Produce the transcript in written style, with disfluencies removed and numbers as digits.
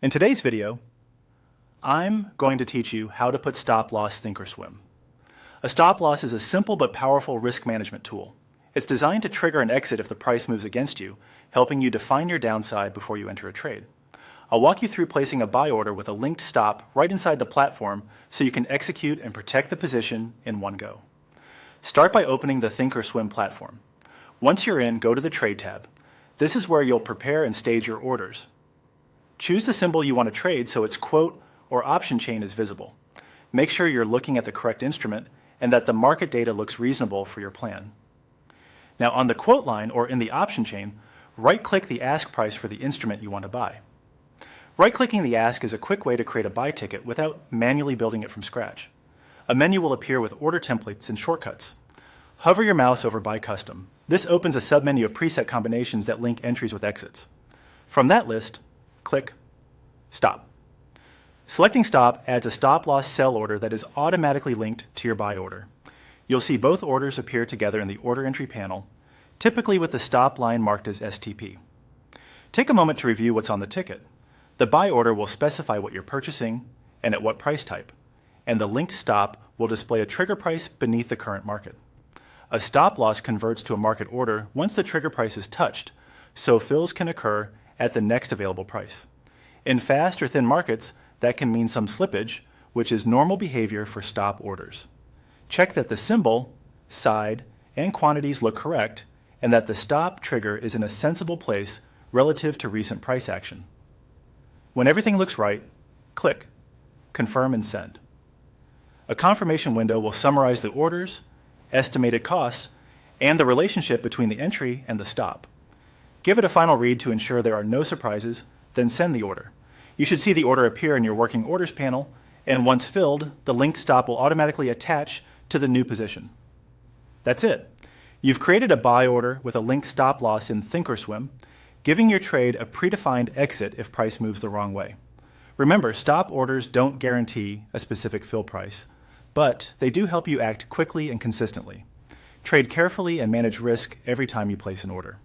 In today's video, I'm going to teach you how to put stop loss Thinkorswim. A stop loss is a simple but powerful risk management tool. It's designed to trigger an exit if the price moves against you, helping you define your downside before you enter a trade. I'll walk you through placing a buy order with a linked stop right inside the platform so you can execute and protect the position in one go. Start by opening the Thinkorswim platform. Once you're in, go to the Trade tab. This is where you'll prepare and stage your orders. Choose the symbol you want to trade so its quote or option chain is visible. Make sure you're looking at the correct instrument and that the market data looks reasonable for your plan. Now on the quote line or in the option chain, right-click the ask price for the instrument you want to buy. Right-clicking the ask is a quick way to create a buy ticket without manually building it from scratch. A menu will appear with order templates and shortcuts. Hover your mouse over Buy Custom. This opens a submenu of preset combinations that link entries with exits. From that list, click Stop. Selecting Stop adds a stop-loss sell order that is automatically linked to your buy order. You'll see both orders appear together in the order entry panel, typically with the stop line marked as STP. Take a moment to review what's on the ticket. The buy order will specify what you're purchasing and at what price type, and the linked stop will display a trigger price beneath the current market. A stop loss converts to a market order once the trigger price is touched, so fills can occur at the next available price. In fast or thin markets, that can mean some slippage, which is normal behavior for stop orders. Check that the symbol, side, and quantities look correct, and that the stop trigger is in a sensible place relative to recent price action. When everything looks right, click Confirm and Send. A confirmation window will summarize the orders, estimated costs, and the relationship between the entry and the stop. Give it a final read to ensure there are no surprises, then send the order. You should see the order appear in your working orders panel, and once filled, the linked stop will automatically attach to the new position. That's it. You've created a buy order with a linked stop loss in Thinkorswim, giving your trade a predefined exit if price moves the wrong way. Remember, stop orders don't guarantee a specific fill price, but they do help you act quickly and consistently. Trade carefully and manage risk every time you place an order.